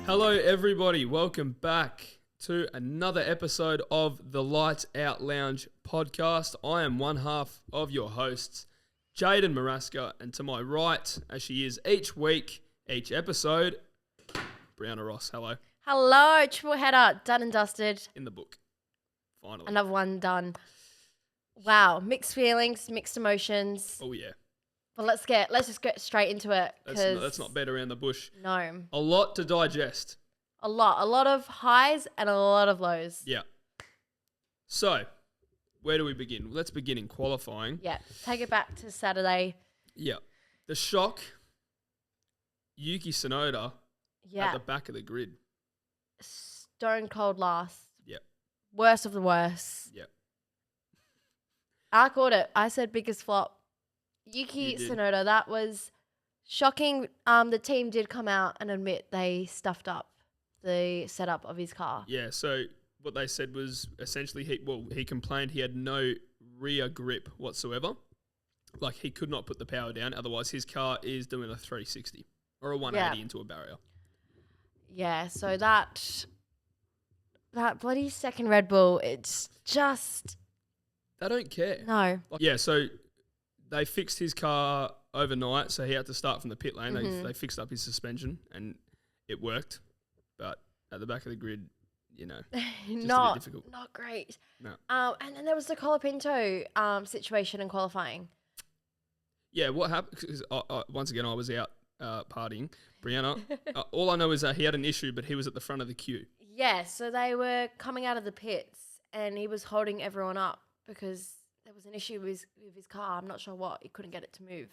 Hello, everybody. Welcome back to another episode of the Lights Out Lounge podcast. I am one half of your hosts, Jaden Maraska, and to my right, as she is each week, each episode, Brianna Ross. Hello. Hello, triple header, done and dusted. In the book. Finally. Another one done. Wow, mixed feelings, mixed emotions. Oh, yeah. But let's just get straight into it. Let's not beat around the bush. No. A lot to digest. A lot of highs and a lot of lows. Yeah. So, where do we begin? Let's begin in qualifying. Yeah, take it back to Saturday. Yeah. The shock, Yuki Tsunoda Yeah. at the back of the grid. Stone cold last. Yep. Worst of the worst. Yep. I called it. I said biggest flop. Yuki You did. Tsunoda, that was shocking. The team did come out and admit they stuffed up the setup of his car. Yeah, so what they said was essentially he complained he had no rear grip whatsoever. Like he could not put the power down, otherwise his car is doing a 360 or a 180 into a barrier. Yeah, so that bloody second Red Bull, it's just They don't care. no. Yeah, so they fixed his car overnight, so he had to start from the pit lane. They fixed up his suspension and it worked. But at the back of the grid, just a bit difficult. Not great. No. And then there was the Colapinto situation in qualifying. Yeah, what happened? 'Cause once again, I was out partying. Brianna, all I know is that he had an issue, but he was at the front of the queue. Yeah, so they were coming out of the pits and he was holding everyone up because there was an issue with his car. I'm not sure what. He couldn't get it to move.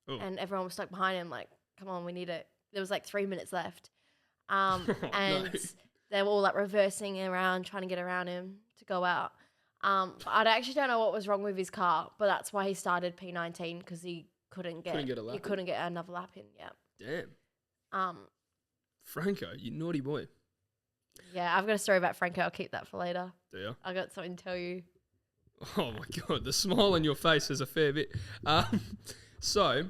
Oh. And everyone was stuck behind him like, come on, we need it. There was like 3 minutes left. And no. they were all like reversing around, trying to get around him to go out. I actually don't know what was wrong with his car, but that's why he started P19 because he couldn't get a lap he couldn't get another lap in. Yeah. Damn. Franco, you naughty boy. Yeah, I've got a story about Franco. I'll keep that for later. Do you? I got something to tell you. Oh my god, the smile on your face is a fair bit. So,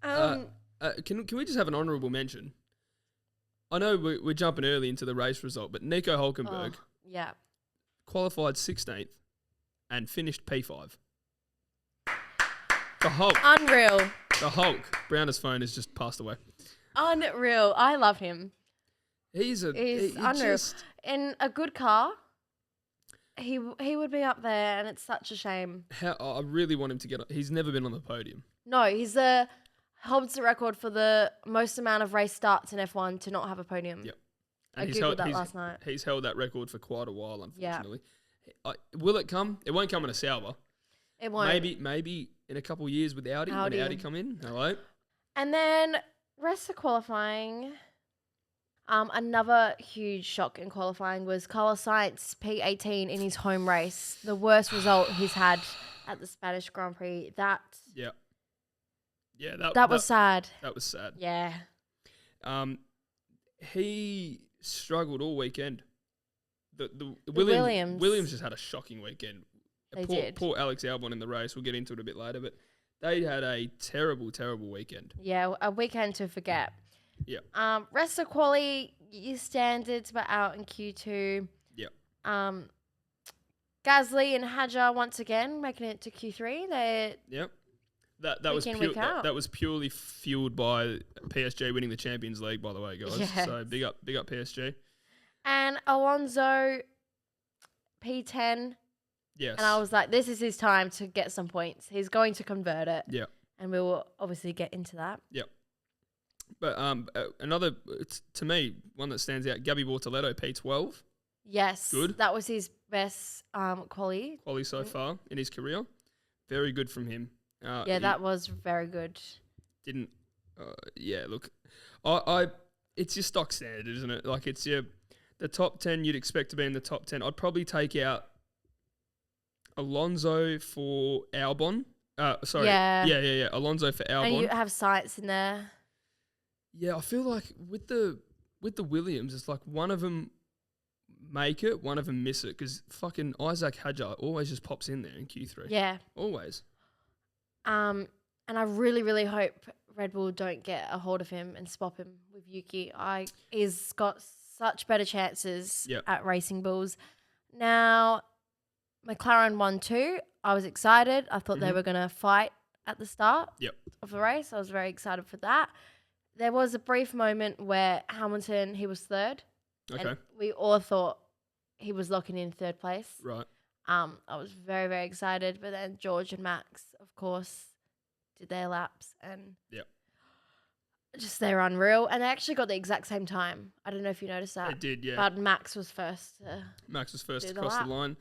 can we just have an honourable mention? I know we're jumping early into the race result, but Nico Hulkenberg Yeah. qualified 16th and finished P5. The Hulk. Unreal. The Hulk. Brianna's phone has just passed away. Unreal. I love him. He's unreal. In a good car, he would be up there, and it's such a shame. I really want him to get on. He's never been on the podium. No, holds the record for the most amount of race starts in F1 to not have a podium. Yep. I googled that last night. He's held that record for quite a while, unfortunately. Yeah. Will it come? It won't come in a Sauber. It won't. Maybe in a couple of years with Audi. When Audi come in. Hello. And then rest of qualifying. Another huge shock in qualifying was Carlos Sainz P18 in his home race. The worst result he's had at the Spanish Grand Prix. That was sad. That was sad. Yeah. He struggled all weekend. The Williams just had a shocking weekend. Poor Alex Albon in the race. We'll get into it a bit later, but they had a terrible, terrible weekend. Yeah, a weekend to forget. Yeah. Rest of quali, your standards were out in Q2. Yeah. Gasly and Hadjar once again making it to Q3. Yep. That was purely fueled by PSG winning the Champions League, by the way, guys. Yes. So big up PSG. And Alonso P10. Yes. And I was like, this is his time to get some points. He's going to convert it. Yeah. And we will obviously get into that. Yep. But another, to me, one that stands out, Gabby Bortoleto, P12. Yes. Good. That was his best quali. Quali so far in his career. Very good from him. That was very good. Didn't, look, it's your stock standard, isn't it? Like it's the top 10 you'd expect to be in the top 10. I'd probably take out Alonso for Albon. Sorry. Yeah. Alonso for Albon. And you have Sainz in there. Yeah, I feel like with the Williams, it's like one of them make it, one of them miss it, because fucking Isaac Hadjar always just pops in there in Q3. Yeah. Always. And I really, really hope Red Bull don't get a hold of him and swap him with Yuki. He's got such better chances Yep. at Racing Bulls. Now, McLaren won too. I was excited. I thought they were going to fight at the start Yep. of the race. I was very excited for that. There was a brief moment where Hamilton, he was third. Okay. And we all thought he was locking in third place. Right. I was very, very excited. But then George and Max, of course, did their laps and Yep. just they were unreal. And they actually got the exact same time. I don't know if you noticed that. It did, yeah. But Max was first. Max was first do the across the lap. line.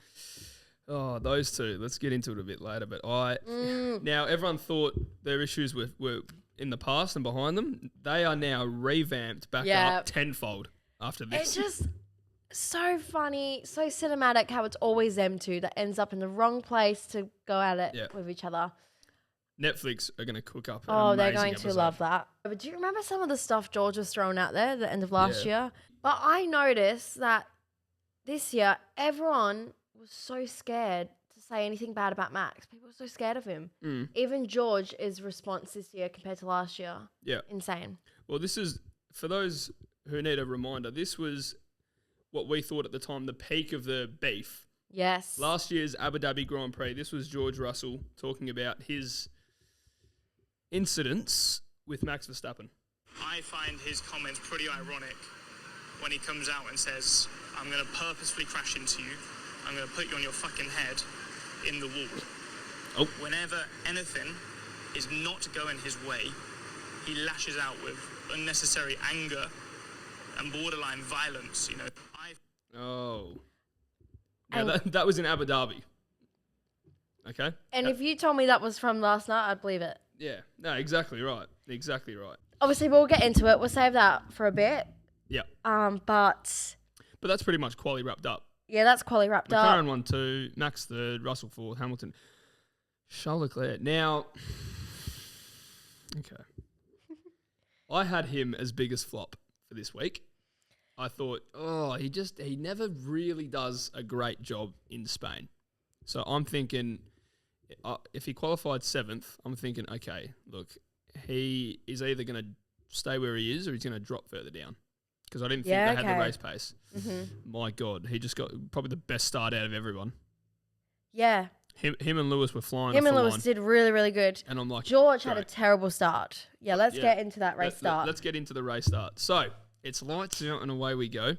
Oh, those two. Let's get into it a bit later. But Mm. now everyone thought their issues were in the past and behind them. They are now revamped back Yeah. up tenfold after It's this. just so funny, so cinematic how it's always them two that ends up in the wrong place to go at it Yeah. with each other. Netflix are going to cook up. Oh, they're amazing going to episode. love that. But do you remember some of the stuff George was throwing out there at the end of last Yeah. year? But I noticed that this year, everyone was so scared to say anything bad about Max. People were so scared of him. Mm. Even George's response this year compared to last year, Yeah. insane. Well, this is, for those who need a reminder, this was what we thought at the time, the peak of the beef. Yes. Last year's Abu Dhabi Grand Prix, this was George Russell talking about his incidents with Max Verstappen. I find his comments pretty ironic when he comes out and says, I'm going to purposefully crash into you. I'm going to put you on your fucking head in the wall. Oh. Whenever anything is not going his way, he lashes out with unnecessary anger and borderline violence. You know, Oh. Now And- that was in Abu Dhabi. Okay? And if you told me that was from last night, I'd believe it. Yeah. No, exactly right. Exactly right. Obviously, we'll get into it. We'll save that for a bit. Yeah. But But that's pretty much quali wrapped up. yeah, that's quali wrapped up. McLaren 1-2, Max third, Russell fourth, Hamilton, Charles Leclerc. Now, okay, I had him as biggest flop for this week. I thought, he never really does a great job in Spain. So I'm thinking, if he qualified seventh, I'm thinking, okay, look, he is either going to stay where he is or he's going to drop further down. Because I didn't think Yeah, they had okay. the race pace. Mm-hmm. My God, he just got probably the best start out of everyone. Yeah, Him and Lewis were flying him off and the Lewis line. did really, really good. And I'm like, George had a great. terrible start. Yeah, let's Yeah. get into that race start. Let's get into the race start. So it's lights out and away we go.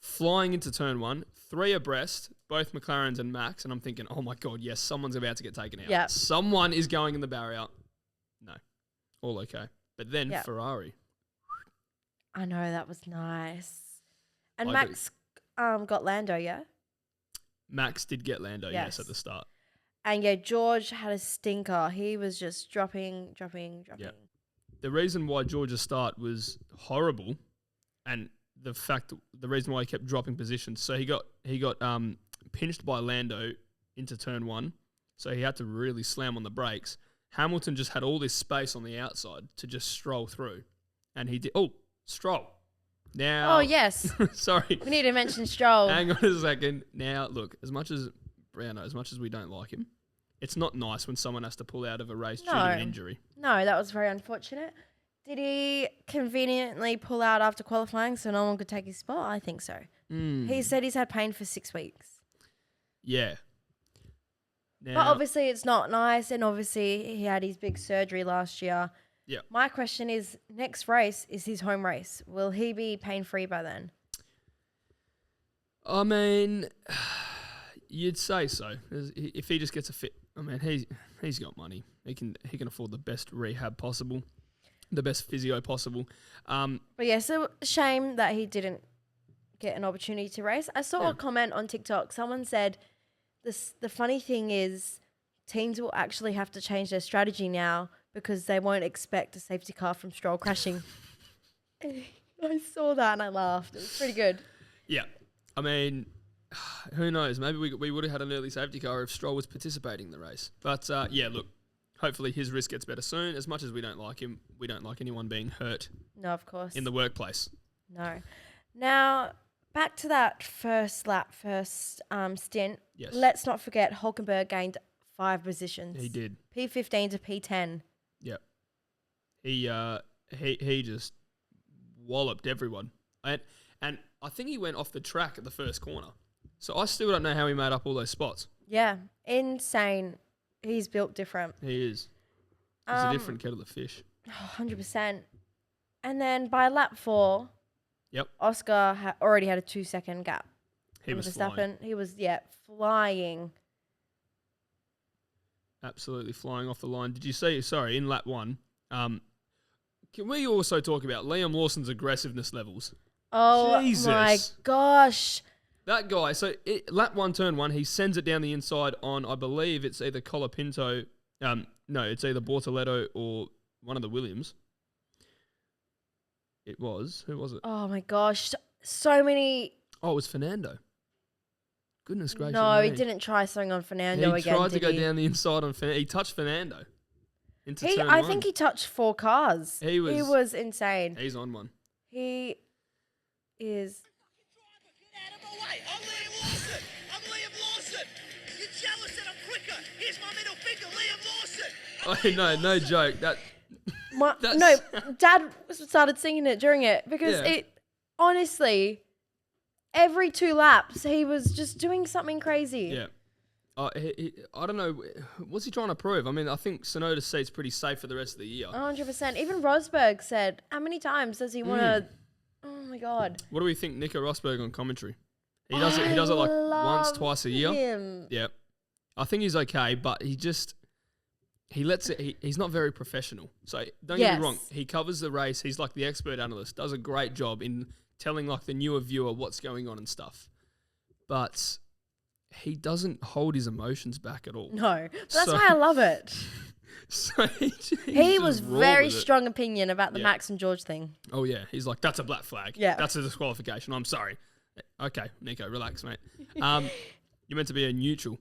Flying into turn one, 3 abreast, both McLarens and Max. And I'm thinking, oh my God, yes, someone's about to get taken out. Yeah. Someone is going in the barrier. No, all okay. But then Yeah. Ferrari. I know, that was nice. And I Max got Lando, yeah? Max did get Lando, yes, Yes. at the start. And yeah, George had a stinker. He was just dropping. Yeah. The reason why George's start was horrible, and the reason why he kept dropping positions, so he got pinched by Lando into turn one, so he had to really slam on the brakes. Hamilton just had all this space on the outside to just stroll through, and he did. Oh, Stroll. Now, Oh, yes. sorry. We need to mention Stroll. Hang on a second. Now, look, as much as we don't like him, it's not nice when someone has to pull out of a race due to an No. injury. No, that was very unfortunate. Did he conveniently pull out after qualifying so no one could take his spot? I think so. Mm, He said he's had pain for 6 weeks. yeah. But Now, obviously it's not nice, and obviously he had his big surgery last year. Yeah. My question is, next race is his home race. Will he be pain-free by then? I mean, you'd say so. If he just gets a fit, I mean, he's got money. He can afford the best rehab possible, the best physio possible. But yeah, so shame that he didn't get an opportunity to race. I saw Yeah. a comment on TikTok. Someone said, the funny thing is teams will actually have to change their strategy now because they won't expect a safety car from Stroll crashing. I saw that and I laughed. It was pretty good. Yeah. I mean, who knows? Maybe we would have had an early safety car if Stroll was participating in the race. But yeah, look, hopefully his wrist gets better soon. As much as we don't like him, we don't like anyone being hurt No, of course. in the workplace. No. Now, back to that first stint. Yes. Let's not forget Hulkenberg gained 5 positions. He did. P15 to P10. Yep. He just walloped everyone. And I think he went off the track at the first corner. So I still don't know how he made up all those spots. Yeah, insane. He's built different. He is. He's a different kettle of fish. 100%. And then by lap 4, Yep. Oscar already had a 2-second gap. He on was Verstappen. flying. He was, flying. Absolutely flying off the line. Did you see, sorry, in lap 1, can we also talk about Liam Lawson's aggressiveness levels? Oh, Jesus. my gosh. That guy, so lap 1, turn 1, he sends it down the inside on, I believe it's either Colapinto, no, it's either Bortoletto or one of the Williams. It was. Who was it? Oh, my gosh. So many. Oh, it was Fernando. Goodness gracious. No, he me. didn't try something on Fernando He again, tried to did go he? down the inside on Fernando. He touched Fernando into turn I 1. think he touched 4 cars. He was insane. He's on one. He is. Get out of my way! I'm Liam Lawson! I'm Liam Lawson! You're jealous that I'm quicker! Here's my middle finger, Liam Lawson! Oh, no joke. That No, That's- Dad started singing it during it because Yeah. it, honestly, every 2 laps, he was just doing something crazy. yeah. I don't know. What's he trying to prove? I mean, I think Sonoda's seat's pretty safe for the rest of the year. 100%. Even Rosberg said, how many times does he want to... Oh, my God. What do we think, Nico Rosberg on commentary? He does it like once, love twice a year. him. Yeah. I think he's okay, but he lets it. He's not very professional. So don't get me wrong. Yes. He covers the race. He's like the expert analyst. Does a great job in telling like the newer viewer what's going on and stuff. But he doesn't hold his emotions back at all. No. But that's So- why I love it. So he He was just raw very with it. strong opinion about the Yeah. Max and George thing. Oh yeah, he's like, that's a black flag. Yeah. That's a disqualification. I'm sorry. Okay, Nico, relax, mate. You're meant to be a neutral.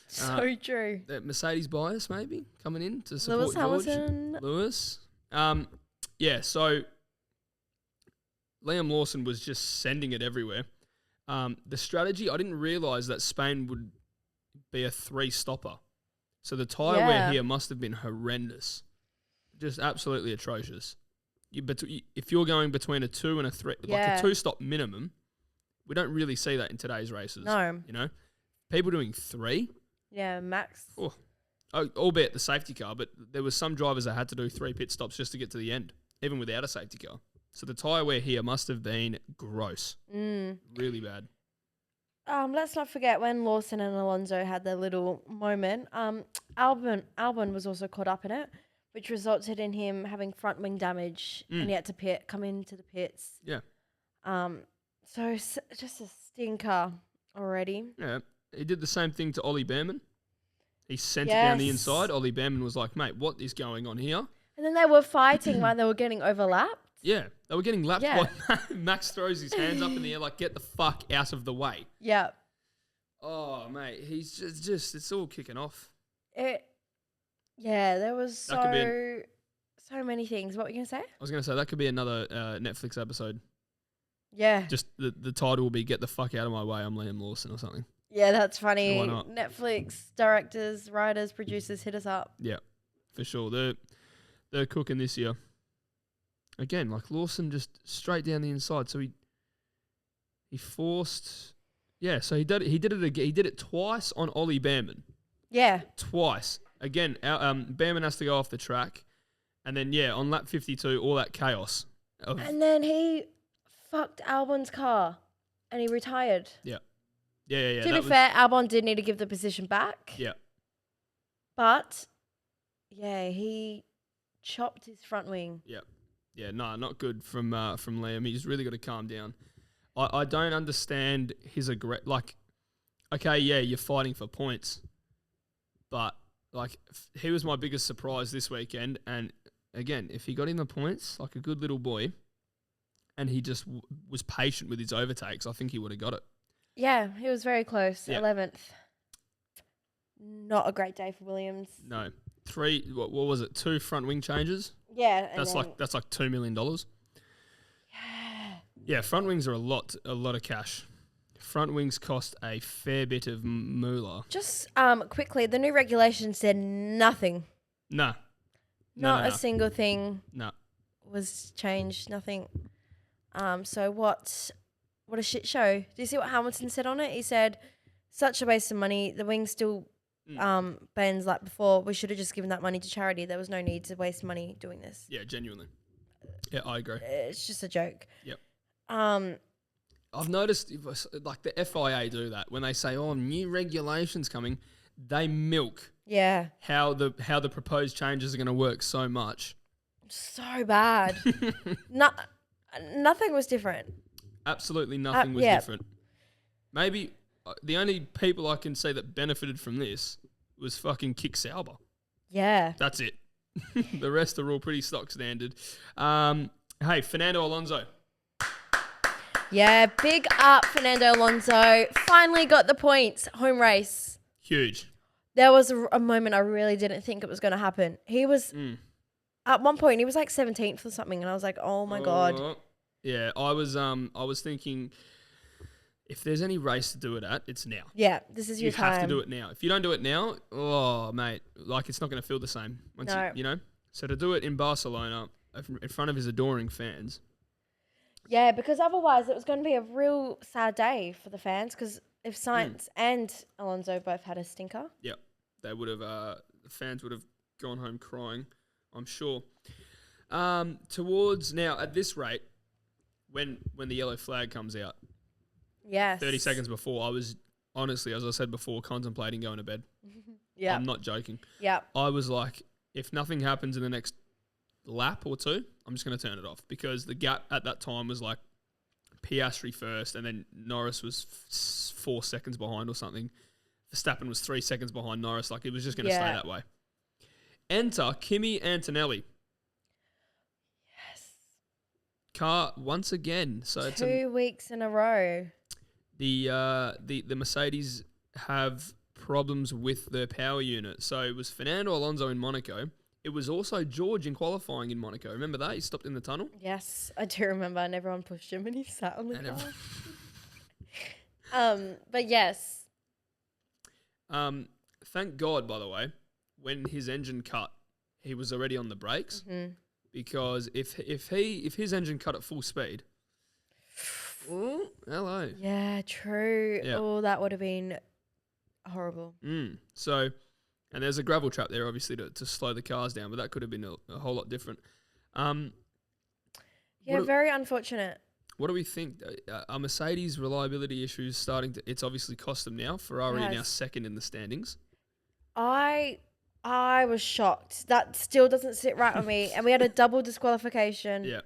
So true. Mercedes bias maybe coming in to support Lewis George. Hamilton. Lewis. Yeah, so Liam Lawson was just sending it everywhere. The strategy, I didn't realise that Spain would be a 3-stopper. So the tyre wear Yeah. here must have been horrendous. Just absolutely atrocious. If you're going between a 2 and a 3, like Yeah. a 2-stop minimum, we don't really see that in today's races. No. You know? People doing 3, Yeah, Max. oh, albeit the safety car, but there was some drivers that had to do 3 pit stops just to get to the end, even without a safety car. So the tyre wear here must have been gross. Really bad. Let's not forget when Lawson and Alonso had their little moment. Albon was also caught up in it, which resulted in him having front wing damage, and he had to come into the pits. Yeah. So just a stinker already. Yeah. He did the same thing to Ollie Behrman. He sent it down the Yes. inside. Ollie Behrman was like, mate, what is going on here? And then they were fighting while they were getting overlapped. Yeah. They were getting lapped Yeah. by Max throws his hands up in the air like, get the fuck out of the way. Yeah. Oh, mate. He's just it's all kicking off. There was That could be so many things. What were you going to say? I was going to say, that could be another Netflix episode. Yeah. Just the title will be Get the Fuck Out of My Way, I'm Liam Lawson or something. Yeah, that's funny. Why not? Netflix directors, writers, producers, hit us up. Yeah, for sure. They're cooking this year. Again, like Lawson just straight down the inside. So he forced. Yeah, so he did it again. He did it twice on Ollie Behrman. Yeah. Twice. Again, Behrman has to go off the track. And then, yeah, on lap 52, all that chaos. And then he fucked Albon's car and he retired. Yeah. To be fair, Albon did need to give the position back. Yeah. But, yeah, he chopped his front wing. Yeah. Yeah, no, not good from Liam. He's really got to calm down. I don't understand his like, okay, yeah, you're fighting for points. But, like, he was my biggest surprise this weekend. And, again, if he got in the points, like a good little boy, and he just was patient with his overtakes, I think he would have got it. Yeah, he was very close. Yeah. 11th. Not a great day for Williams. No. 3, what was it, 2 front wing changes? Yeah. And That's then, like $2 million. Yeah, front wings are a lot of cash. Front wings cost a fair bit of moolah. Just quickly, the new regulation said nothing. Nah. Not no. a single thing No. was changed. Nothing. So what a shit show. Do you see what Hamilton said on it? He said, such a waste of money. The wing still bends like before. We should have just given that money to charity. There was no need to waste money doing this. Yeah, genuinely. Yeah, I agree. It's just a joke. Yep. Um, I've noticed, like the FIA do that when they say, "Oh, new regulations coming." They milk yeah. how the proposed changes are going to work so much. So bad. Nothing was different. Absolutely nothing was different. Maybe the only people I can say that benefited from this was fucking Kick Sauber. Yeah. That's it. The rest are all pretty stock standard. Hey, Fernando Alonso. Yeah, big up Fernando Alonso. Finally got the points. Home race. Huge. There was a moment I really didn't think it was going to happen. He was, at one point, he was like 17th or something, and I was like, oh my God. Yeah, I was thinking, if there's any race to do it at, it's now. Yeah, this is your time. You have to do it now. If you don't do it now, oh, mate, like it's not going to feel the same. Once No. you know? So to do it in Barcelona, in front of his adoring fans. Yeah, because otherwise it was going to be a real sad day for the fans, because if Sainz and Alonso both had a stinker. Yep. They would have, the fans would have gone home crying, I'm sure. Towards now, at this rate, when the yellow flag comes out, Yes. 30 seconds before, I was honestly, as I said before, contemplating going to bed. Yeah. I'm not joking. Yeah. I was like, if nothing happens in the next lap or two, I'm just going to turn it off, because the gap at that time was like Piastri first, and then Norris was 4 seconds behind or something. Verstappen was 3 seconds behind Norris. Like, it was just going to stay that way. Enter Kimi Antonelli. Yes. Car once again. So it's 2 weeks in a row. the Mercedes have problems with their power unit. So it was Fernando Alonso in Monaco. It was also George in qualifying in Monaco. Remember that? He stopped in the tunnel. Yes, I do remember, and everyone pushed him and he sat on the And car. But yes. Thank God, by the way, when his engine cut, he was already on the brakes, because if his engine cut at full speed, hello. Yeah, true. Yeah. Oh, that would have been horrible. So, and there's a gravel trap there, obviously, to slow the cars down, but that could have been a whole lot different. Yeah, very unfortunate. What do we think? Are Mercedes' reliability issues starting to... It's obviously cost them now. Ferrari are now second in the standings. I was shocked. That still doesn't sit right with me. And we had a double disqualification. Yeah.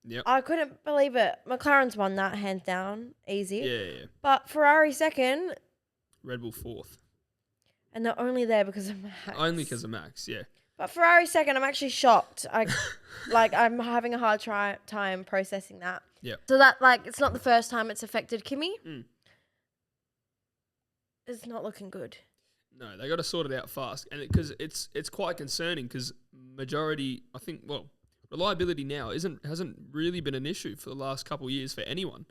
Yep. I couldn't believe it. McLaren's won that hands down, easy. Yeah. But Ferrari second, Red Bull fourth. and they're only there because of Max. Only because of Max, yeah. But Ferrari second, I'm actually shocked. I'm having a hard time processing that. Yeah. So that, it's not the first time it's affected Kimi. It's not looking good. No, they got to sort it out fast, and because it's quite concerning, because majority, I think, reliability now hasn't really been an issue for the last couple of years for anyone.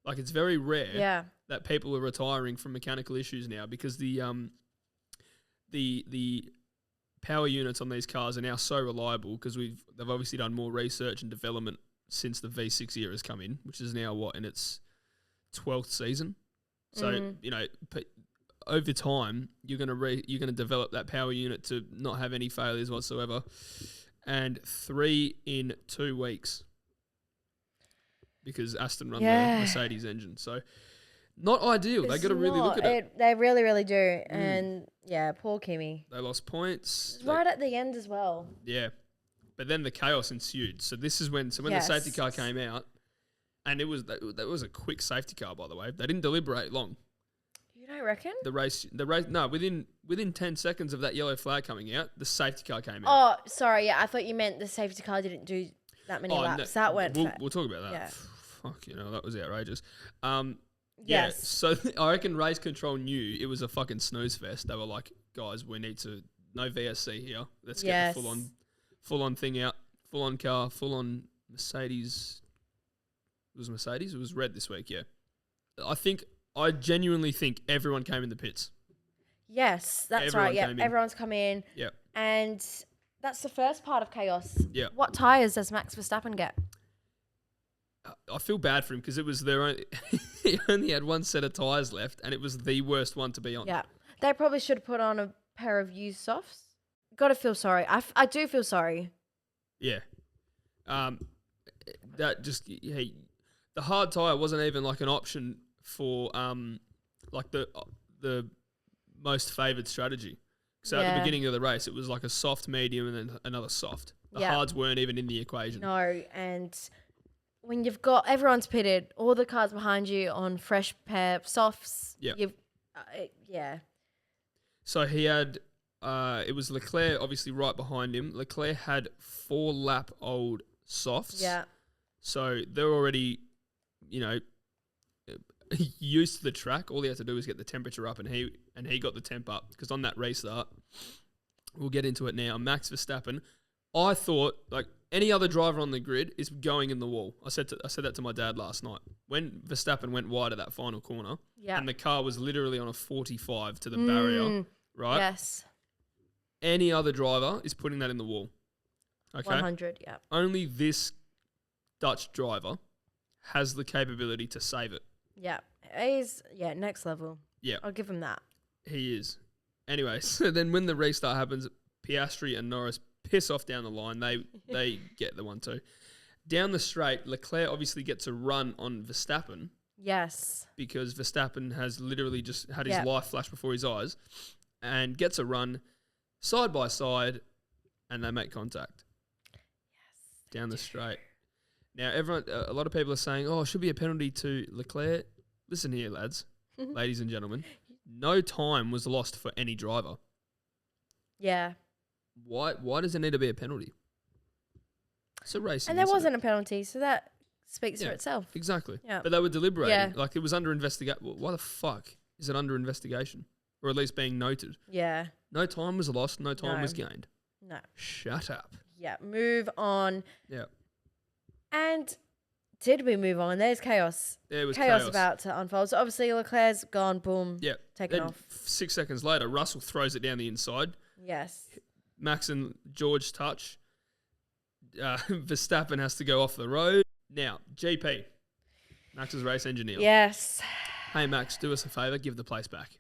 Like, it's very rare that people are retiring from mechanical issues now, because the power units on these cars are now so reliable, because they've obviously done more research and development since the V6 era has come in, which is now in its 12th season. So over time you're gonna develop that power unit to not have any failures whatsoever. And 3 in 2 weeks, because Aston run the Mercedes engine, so not ideal. They got to really look at it. They really, really do. And poor Kimi. They lost points. Right at the end as well. Yeah. But then the chaos ensued. So this is when the safety car came out, and that was a quick safety car, by the way. They didn't deliberate long. You don't reckon? The race no, within 10 seconds of that yellow flag coming out, the safety car came out. Oh, sorry, I thought you meant the safety car didn't do that many laps. No, that went we'll talk about that. Yeah. Fuck, that was outrageous. Yes. So I reckon race control knew it was a fucking snooze fest. They were like, guys, we need to no VSC here. Let's get the full on thing out, full on car, full on Mercedes. It was Mercedes. It was red this week. Yeah, I genuinely think everyone came in the pits. Yes, that's Everyone right. Yeah, came in. everyone's come in. Yeah, and That's the first part of chaos. Yeah. What tyres does Max Verstappen get? I feel bad for him because it was their own. He only had one set of tyres left, and it was the worst one to be on. Yeah. They probably should have put on a pair of used softs. Got to feel sorry. I do feel sorry. Yeah. That just the hard tyre wasn't even like an option for like the most favoured strategy. So at the beginning of the race, it was like a soft, medium, and then another soft. The hards weren't even in the equation. No, and when you've got everyone's pitted, all the cars behind you on fresh pair of softs. Yep. You've, yeah. So he had, it was Leclerc obviously right behind him. Leclerc had 4-lap old softs. Yeah. So they're already, used to the track. All he had to do was get the temperature up, and he got the temp up because on that restart, we'll get into it now. Max Verstappen, I thought like any other driver on the grid is going in the wall. I said that to my dad last night when Verstappen went wide at that final corner, and the car was literally on a 45 to the barrier, right? Yes. Any other driver is putting that in the wall. Okay. 100. Yeah. Only this Dutch driver has the capability to save it. Yeah. He's next level. Yeah. I'll give him that. He is. Anyway, so then when the restart happens, Piastri and Norris piss off down the line. They get the 1-2. Down the straight, Leclerc obviously gets a run on Verstappen Yes. because Verstappen has literally just had his life flash before his eyes and gets a run side by side, and they make contact. Yes. Down the straight. Now, a lot of people are saying, "Oh, it should be a penalty to Leclerc." Listen here, lads, ladies and gentlemen. No time was lost for any driver. Yeah. Why does it need to be a penalty? It's a racing And there incident. wasn't a penalty, so that speaks for itself. Exactly. Yeah. But they were deliberating. Yeah. Like it was under investigation. Why the fuck is it under investigation? Or at least being noted. Yeah. No time was lost. No time No. was gained. No. Shut up. Yeah. Move on. Yeah. And did we move on? There's chaos. There was Chaos chaos. about to unfold. So obviously Leclerc's gone, boom. Yeah. Taken Then off. 6 seconds later, Russell throws it down the inside. Yes. Max and George touch. Verstappen has to go off the road. Now, GP, Max's race engineer. Yes. Hey, Max, do us a favour. Give the place back.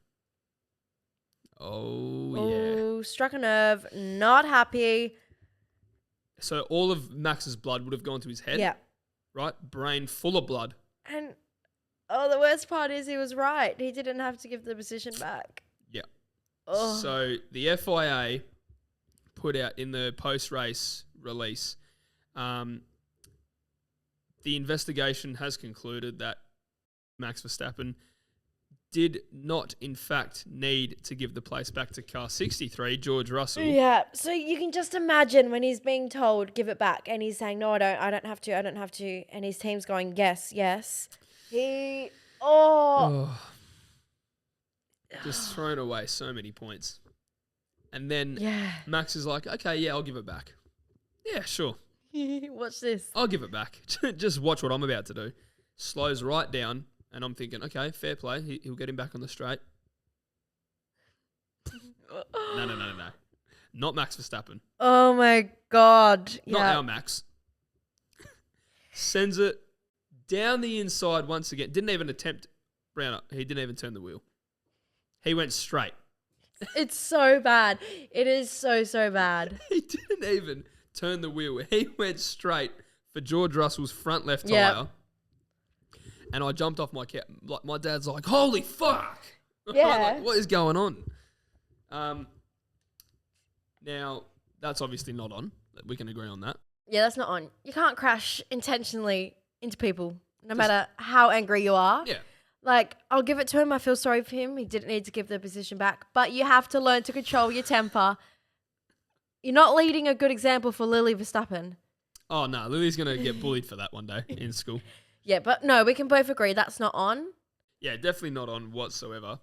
Oh, yeah. Oh, struck a nerve. Not happy. So all of Max's blood would have gone to his head. Yeah. Right? Brain full of blood. And the worst part is he was right. He didn't have to give the position back. Yeah. Oh. So the FIA put out in the post-race release, the investigation has concluded that Max Verstappen did not, in fact, need to give the place back to car 63, George Russell. Yeah, so you can just imagine when he's being told, give it back, and he's saying, no, I don't have to, and his team's going, yes. Just thrown away so many points. And then Yeah. Max is like, okay, yeah, I'll give it back. Yeah, sure. Watch this. I'll give it back. Just watch what I'm about to do. Slows right down, and I'm thinking, okay, fair play. He'll get him back on the straight. No. Not Max Verstappen. Oh my God. Not Yeah. our Max. Sends it down the inside once again. Didn't even attempt Brown. He didn't even turn the wheel. He went straight. It's so bad. It is so bad. He didn't even turn the wheel. He went straight for George Russell's front left Yep. tyre. And I jumped off my cat. Like my dad's like, holy fuck. Yeah. Like, what is going on? Now, that's obviously not on. We can agree on that. Yeah, that's not on. You can't crash intentionally into people, no matter how angry you are. Yeah. Like, I'll give it to him. I feel sorry for him. He didn't need to give the position back. But you have to learn to control your temper. You're not leading a good example for Lily Verstappen. Oh, no. Lily's going to get bullied for that one day in school. Yeah, but no, we can both agree that's not on. Yeah, definitely not on whatsoever.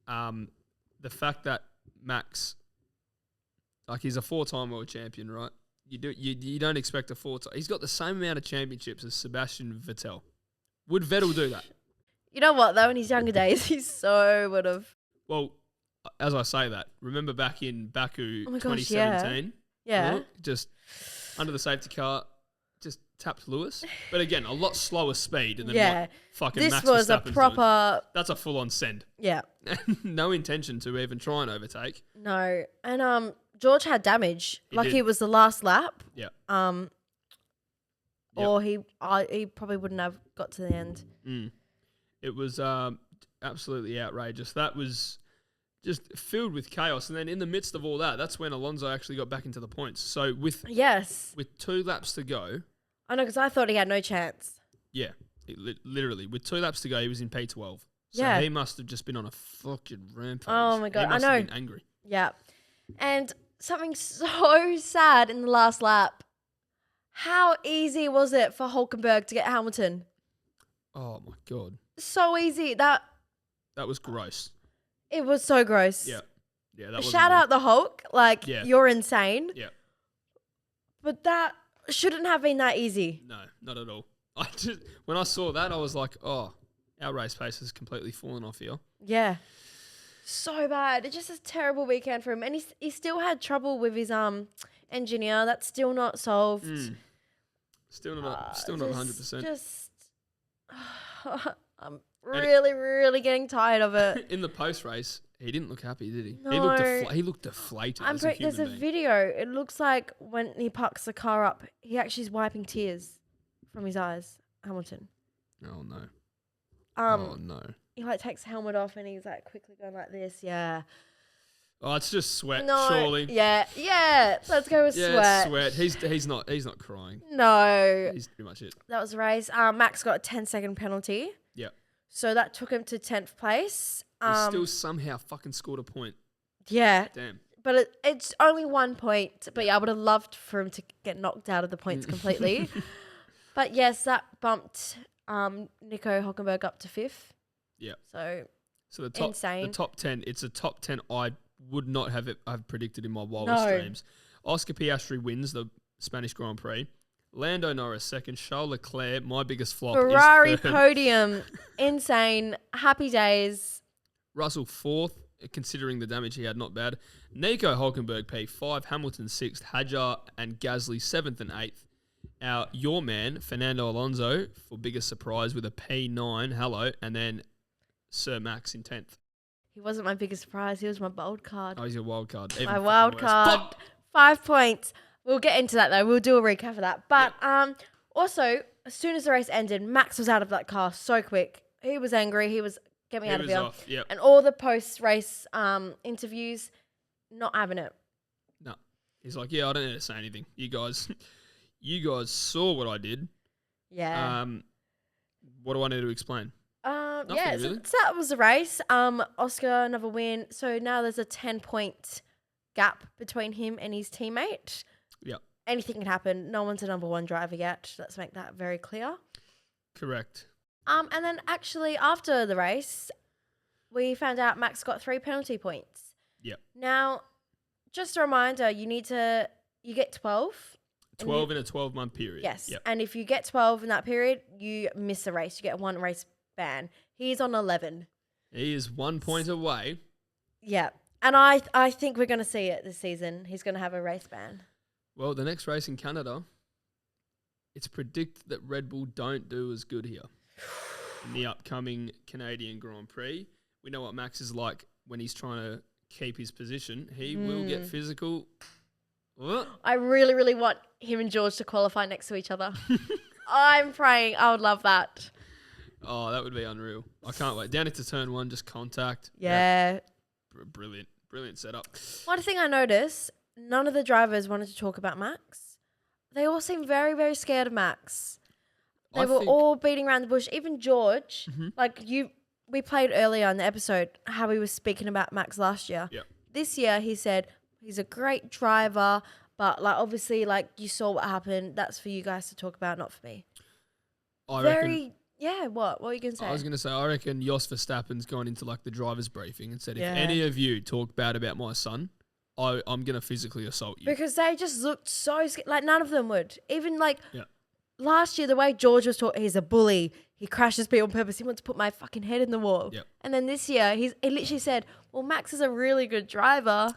The fact that Max, like he's a 4-time world champion, right? You don't expect a 4-time. He's got the same amount of championships as Sebastian Vettel. Would Vettel do that? You know what, though? In his younger days, he so would have. Well, as I say that, remember back in Baku Oh my gosh, 2017, Yeah. Just under the safety car, just tapped Lewis. But again, a lot slower speed than Yeah. what fucking This Max was a Verstappen's doing. proper, That's a full-on send. yeah. No intention to even try and overtake. No. And George had damage. He Like did. it was the last lap. Yeah. Or he probably wouldn't have got to the end. It was absolutely outrageous. That was just filled with chaos. And then in the midst of all that, that's when Alonso actually got back into the points. So with Yes. 2 laps to go, I know, because I thought he had no chance. yeah, literally, with 2 laps to go, he was in P12. So Yeah. he must have just been on a fucking rampage. Oh my God, He I must have know. been angry. Yeah. And something so sad in the last lap. How easy was it for Hulkenberg to get Hamilton? Oh my God. So easy. That was gross. It was so gross. Yeah. Yeah, that was Shout out the Hulk. Like, Yeah. you're insane. Yeah. But that shouldn't have been that easy. No, not at all. When I saw that, I was like, oh, our race pace has completely fallen off here. Yeah. So bad. It's just a terrible weekend for him. And he still had trouble with his engineer. That's still not solved. Still not 100%. Just I'm really getting tired of it. In the post race, he didn't look happy, did he? No. He looked deflated. As a human There's a being. video. It looks like when he parks the car up, he actually is wiping tears from his eyes. Hamilton. Oh no. Um, Oh no. He like takes the helmet off and he's like quickly going like this. Yeah. Oh, it's just sweat. No. Surely. Yeah. Let's go with Yeah, sweat. it's sweat. He's not crying. No. He's pretty much it. That was the race. Max got a 10-second penalty. Yeah. So that took him to 10th place. He still somehow fucking scored a point. Yeah. Damn. But it's only 1 point. But yeah, I would have loved for him to get knocked out of the points completely. But yes, that bumped Nico Hulkenberg up to 5th. Yeah. So the top insane. The top 10. It's a top 10 I would not have predicted in my wildest No. dreams. Oscar Piastri wins the Spanish Grand Prix. Lando Norris second. Charles Leclerc, my biggest flop, Ferrari is third. podium. Insane. Happy days. Russell fourth, considering the damage he had, not bad. Nico Hulkenberg P5, Hamilton 6th, Hadjar and Gasly 7th and 8th. Your man, Fernando Alonso, for biggest surprise with a P9, hello, and then Sir Max in 10th. He wasn't my biggest surprise. He was my wild card. Oh, he's your wild card. Even My fucking wild worse. card. Fuck! 5 points. We'll get into that though. We'll do a recap of that. But also, as soon as the race ended, Max was out of that car so quick. He was angry. He was, get me He out of was here. off, yep. And all the post-race interviews, not having it. No. He's like, yeah, I don't need to say anything. You guys saw what I did. Yeah. What do I need to explain? Yeah, Nothing, so, really. so that was the race. Oscar, another win. So now there's a 10-point gap between him and his teammate. Yeah. Anything can happen. No one's a number one driver yet. Let's make that very clear. Correct. And then actually after the race, we found out Max got 3 penalty points. Yeah. Now, just a reminder, you get 12. 12 in a 12-month period. Yes. Yep. And if you get 12 in that period, you miss a race. You get 1 race ban. He's on 11. He is 1 point away. Yeah. And I think we're going to see it this season. He's going to have a race ban. Well, the next race in Canada, it's predicted that Red Bull don't do as good here in the upcoming Canadian Grand Prix. We know what Max is like when he's trying to keep his position. He will get physical. Oh, I really, really want him and George to qualify next to each other. I'm praying. I would love that. oh, that would be unreal. I can't wait. Down into turn 1, just contact. Yeah. Brilliant. Brilliant setup. One thing I noticed, none of the drivers wanted to talk about Max. They all seemed very, very scared of Max. They were all beating around the bush. Even George, we played earlier in the episode how he was speaking about Max last year. Yep. This year he said he's a great driver, but like obviously like you saw what happened. That's for you guys to talk about, not for me. I reckon. What are you gonna say? I was going to say, I reckon Jos Verstappen's gone into like the driver's briefing and said, if Yeah. any of you talk bad about my son, I'm going to physically assault you. Because they just looked so scared. Like none of them would. Even like Yeah. last year, the way George was taught, he's a bully. He crashes people on purpose. He wants to put my fucking head in the wall. Yep. And then this year, he literally said, well, Max is a really good driver.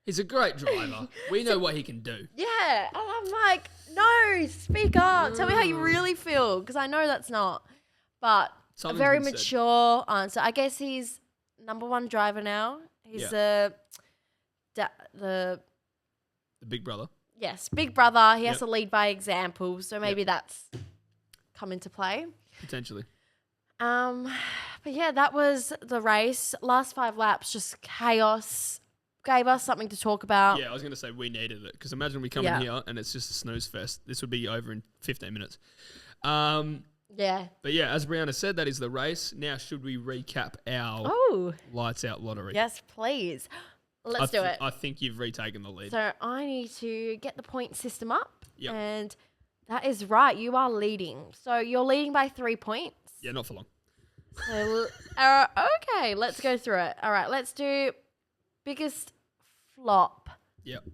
He's a great driver. We know what he can do. Yeah. And I'm like, no, speak up. Tell me how you really feel. Because I know that's not. But Something's a very been said. mature answer. I guess he's number one driver now. He's the The big brother. yes, big brother. He has Yep. to lead by example. So maybe that's come into play. Potentially. But yeah, that was the race. Last 5 laps, just chaos. Gave us something to talk about. Yeah, I was going to say we needed it because imagine we come in here and it's just a snooze fest. This would be over in 15 minutes. Yeah. But yeah, as Brianna said, that is the race. Now, should we recap our Oh, lights out lottery? yes, please. Let's do it. I think you've retaken the lead. So I need to get the point system up. Yep. And that is right. You are leading. So you're leading by 3 points. Yeah, not for long. So, okay, let's go through it. All right, let's do biggest flop. Yep.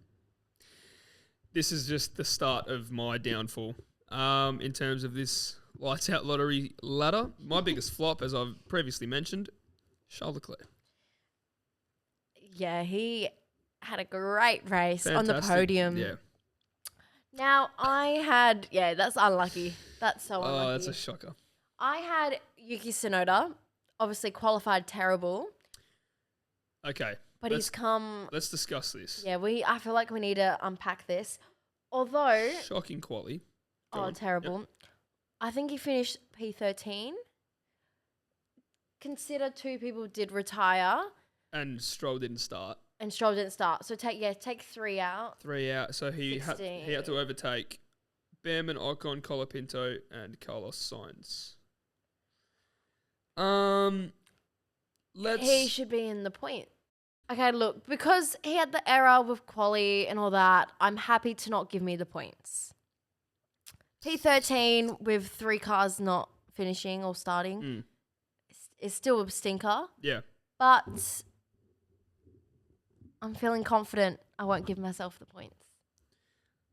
This is just the start of my downfall. In terms of this lights out lottery ladder, my biggest flop, as I've previously mentioned, Charles Leclerc. Yeah, he had a great race on the Fantastic. podium. Yeah. Now, that's unlucky. That's so unlucky. Oh, that's a shocker. I had Yuki Tsunoda, obviously qualified terrible, Okay. but he's come. Let's discuss this. Yeah, I feel like we need to unpack this. Although, Shocking quality. Go on. terrible. Yep. I think he finished P13. Consider 2 people did retire And Stroll didn't start. and Stroll didn't start. So take 3 out. 3 out. So he had 16. to overtake Behrman, Ocon, Colapinto, and Carlos Sainz. He should be in the point. Okay, look, because he had the error with quali and all that, I'm happy to not give me the points. P13 with 3 cars not finishing or starting is still a stinker, Yeah. but I'm feeling confident I won't give myself the points.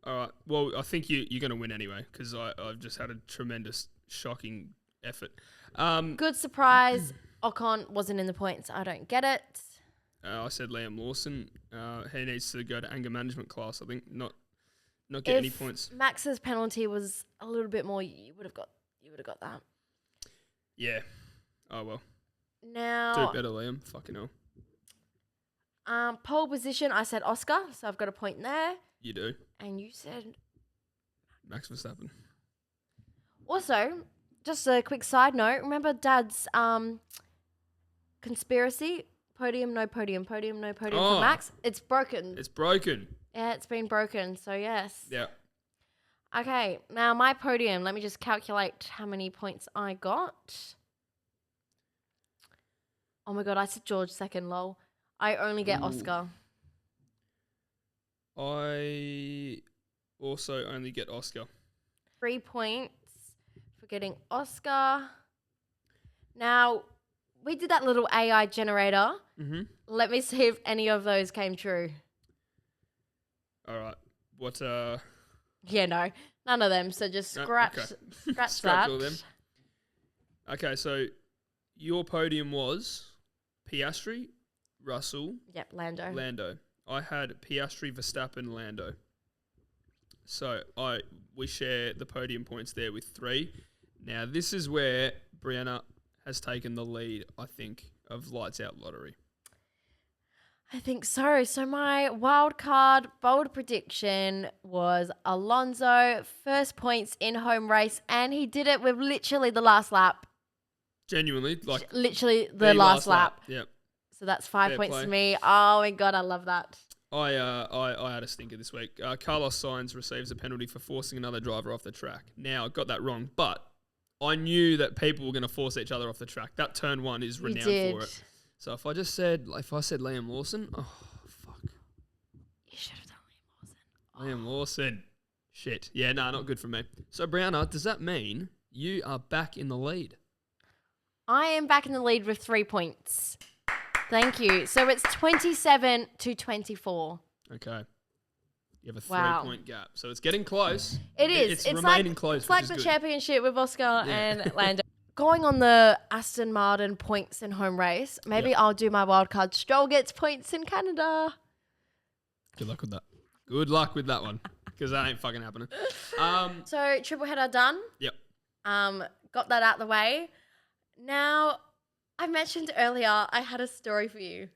All right. Well, I think you're going to win anyway because I've just had a tremendous, shocking effort. Good surprise. Ocon wasn't in the points. I don't get it. I said Liam Lawson. He needs to go to anger management class. I think not get any points. Max's penalty was a little bit more, you would have got that. Yeah. Oh well. Do Now, better, Liam. Fucking hell. pole position, I said Oscar, so I've got a point there. You do. And you said Max Verstappen. also, just a quick side note. Remember Dad's conspiracy? Podium, no podium for Max. It's broken. It's broken. Yeah, it's been broken. So yes. Yeah. Okay, now my podium. Let me just calculate how many points I got. Oh my god, I said George second. Lol. I only get Oscar. I also only get Oscar. 3 points for getting Oscar. Now, we did that little AI generator. Mm-hmm. Let me see if any of those came true. All right. What? Yeah, no, none of them. So just No, scratch, okay. scratch Scratch that. all of them. Okay, so your podium was Piastri, Russell, Yep, Lando. Lando. I had Piastri, Verstappen, Lando. So we share the podium points there with 3. Now this is where Brianna has taken the lead, I think, of Lights Out Lottery. I think so. So my wild card bold prediction was Alonso, first points in home race, and he did it with literally the last lap. Genuinely, like Literally the last lap. Yep. So that's 5 Fair points play. to me. Oh my god, I love that. I had a stinker this week. Carlos Sainz receives a penalty for forcing another driver off the track. Now, I got that wrong, but I knew that people were going to force each other off the track. That turn 1 is You renowned did. for it. So if I said Liam Lawson, oh fuck, You should have done Liam Lawson. Liam Lawson, shit, yeah, nah, not good for me. So Brianna, does that mean you are back in the lead? I am back in the lead with 3 points. Thank you. So it's 27 to 24. Okay, you have a Wow. 3-point gap, so it's getting close. It is. It's It's remaining like, close. It's like which the is good. championship with Oscar Yeah. and Lando. Going on the Aston Martin points in home race, maybe Yep. I'll do my wild card. Stroll gets points in Canada. Good luck with that. Good luck with that one, because that ain't fucking happening. So triple header done. Yep. Got that out the way. Now, I mentioned earlier I had a story for you.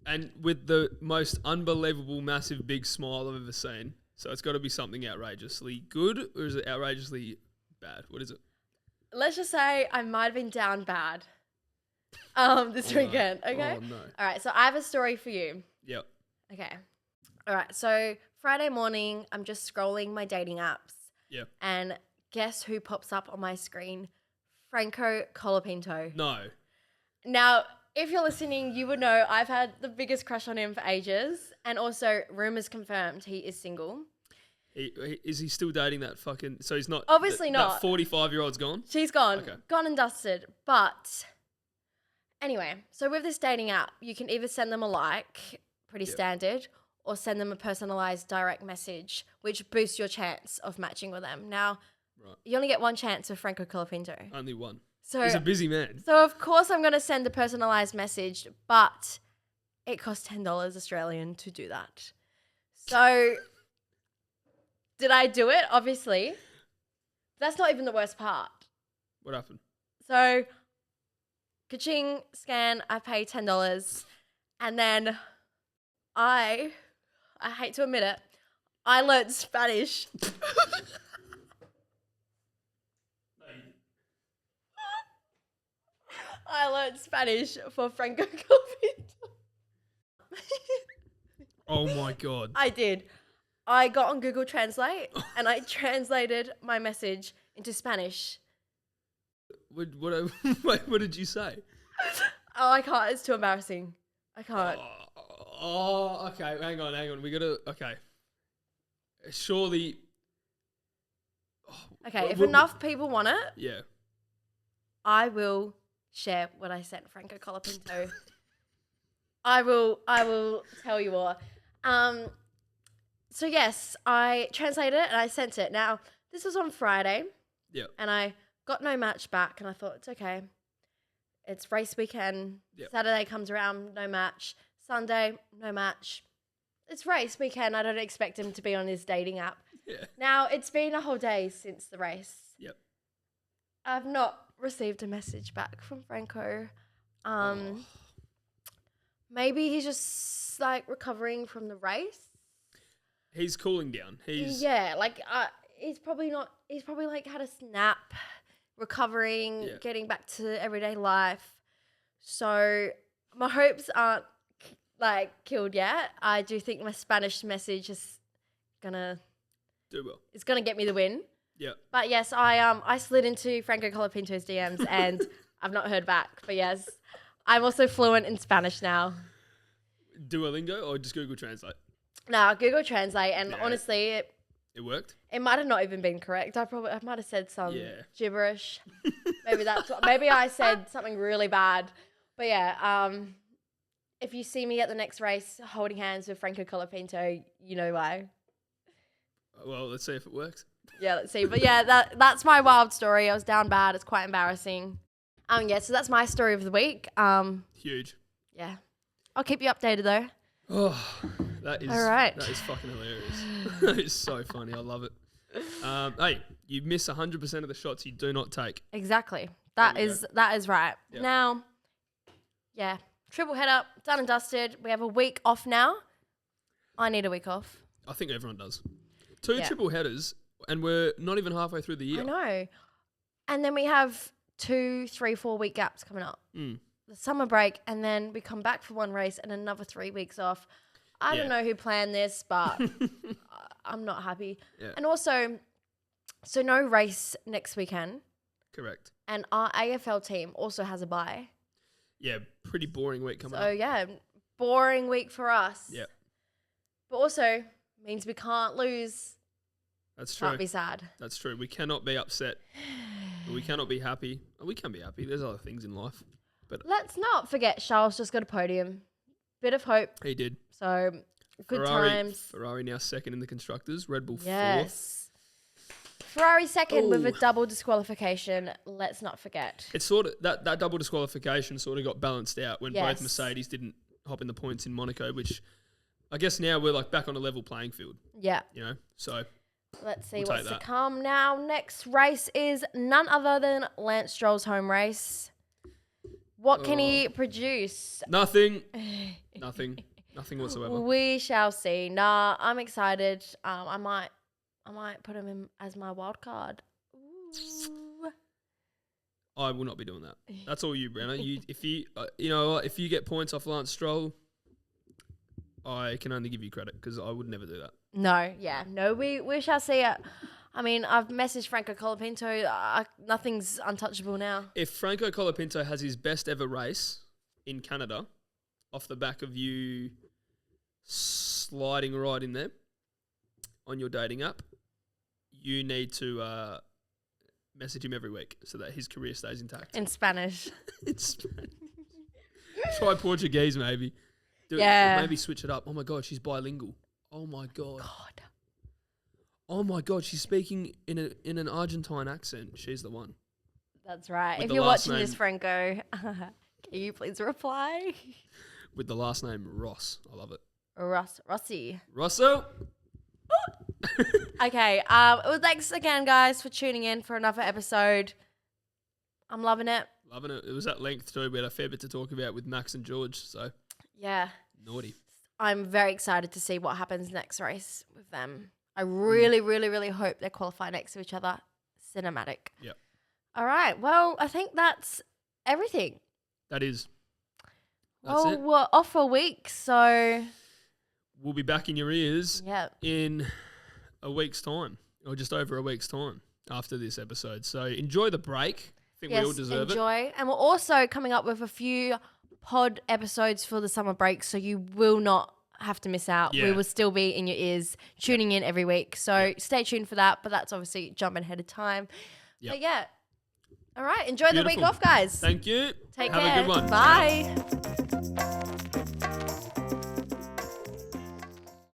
And with the most unbelievable, massive, big smile I've ever seen. So it's got to be something outrageously good, or is it outrageously bad? What is it? Let's just say I might have been down bad this no. weekend, okay? Oh, no. All right, so I have a story for you. Yep. Okay. All right, so Friday morning, I'm just scrolling my dating apps. Yep. And guess who pops up on my screen? Franco Colapinto. No. Now, if you're listening, you would know I've had the biggest crush on him for ages. And also, rumors confirmed he is single. Is he still dating that fucking... So he's not... Obviously not. That 45-year-old's gone? She's gone. Okay. Gone and dusted. But anyway, so with this dating app, you can either send them a like, pretty standard, or send them a personalized direct message, which boosts your chance of matching with them. Now, you only get one chance with Franco Colapinto. Only one. So He's a busy man. So, of course, I'm going to send a personalised message, but it costs $10 Australian to do that. So, did I do it? Obviously. That's not even the worst part. What happened? So, ka-ching, scan, I pay $10, and then I hate to admit it, I learned Spanish. I learned Spanish for Franco Colapinto. Oh my God. I did. I got on Google Translate and I translated my message into Spanish. What did you say? Oh, I can't. It's too embarrassing. I can't. Oh, okay. Hang on. We gotta. Okay. Surely. Okay, if enough people want it, Yeah. I will share what I sent Franco Colapinto. I will tell you all. So yes, I translated it and I sent it. Now, this was on Friday. Yeah. And I got no match back and I thought, it's okay. It's race weekend. Yep. Saturday comes around, no match. Sunday, no match. It's race weekend. I don't expect him to be on his dating app. Yeah. Now, it's been a whole day since the race. Yep. I've not received a message back from Franco. Maybe he's just like recovering from the race. He's cooling down. He's He's probably like had a snap, recovering, getting back to everyday life. So my hopes aren't like killed yet. I do think my Spanish message is gonna do well. It's gonna get me the win. Yeah. But yes, I slid into Franco Colapinto's DMs and I've not heard back. But yes, I'm also fluent in Spanish now. Duolingo or just Google Translate? Now Google Translate, and honestly, it worked. It might have not even been correct. I might have said some gibberish. Maybe I said something really bad. But yeah, if you see me at the next race holding hands with Franco Colapinto, you know why. Well, let's see if it works. Yeah, let's see. But yeah, that's my wild story. I was down bad. It's quite embarrassing. So that's my story of the week. Huge. Yeah. I'll keep you updated though. Oh, that is all right. That is fucking hilarious. That is so funny. I love it. Hey, you miss 100% of the shots you do not take. Exactly. That is right. Yep. Now, yeah, triple head up, done and dusted. We have a week off now. I need a week off. I think everyone does. Two triple headers, and we're not even halfway through the year. I know. And then we have 2, 3, 4 week gaps coming up. The summer break, and then we come back for one race and another 3 weeks off. I don't know who planned this, but I'm not happy. Yeah. And also, so no race next weekend. Correct. And our AFL team also has a bye. Yeah, pretty boring week coming up. So yeah, boring week for us. Yeah. But also means we can't lose. That's true. Can't be sad. That's true. We cannot be upset. We cannot be happy. We can be happy. There's other things in life. But let's not forget Charles just got a podium. Bit of hope. He did. So good times. Ferrari now second in the constructors. Red Bull fourth. Ferrari second with a double disqualification. Let's not forget. It's sort of that double disqualification sort of got balanced out when both Mercedes didn't hop in the points in Monaco, which I guess now we're like back on a level playing field, Yeah. you know? So Let's see We'll what's take to that. come now. Next race is none other than Lance Stroll's home race. What can he produce? nothing whatsoever. We shall see. Nah, I'm excited. I might put him in as my wild card. Ooh. I will not be doing that. That's all you, Brenna. If you get points off Lance Stroll, I can only give you credit because I would never do that. No, we shall see it. I mean, I've messaged Franco Colapinto. Nothing's untouchable now. If Franco Colapinto has his best ever race in Canada, off the back of you sliding right in there on your dating app, you need to message him every week so that his career stays intact. In Spanish. Try Portuguese, maybe. Yeah. Maybe switch it up. Oh my God, she's bilingual. Oh my God. Oh my God, she's speaking in an Argentine accent. She's the one. That's right. With If the you're last watching this, name- Franco, can you please reply? With the last name Ross. I love it. Rossi. Rosso? Okay. Well, thanks again, guys, for tuning in for another episode. I'm loving it. Loving it. It was at length too. We had a fair bit to talk about with Max and George, so Yeah. naughty. I'm very excited to see what happens next race with them. I really, really, really hope they qualify next to each other. Cinematic. Yep. All right. Well, I think that's everything. That is. That's Well, it. we're off for a week, so We'll be back in your ears yeah. in a week's time, or just over a week's time after this episode. So enjoy the break. I think we all deserve it. enjoy. And we're also coming up with a few pod episodes for the summer break, so you will not have to miss out. We Yeah. will still be in your ears, tuning in every week. So stay tuned for that, but that's obviously jumping ahead of time. Yep. But yeah. All right. Enjoy the week Beautiful. off, guys. Thank you. Take Have care. a good one. Bye.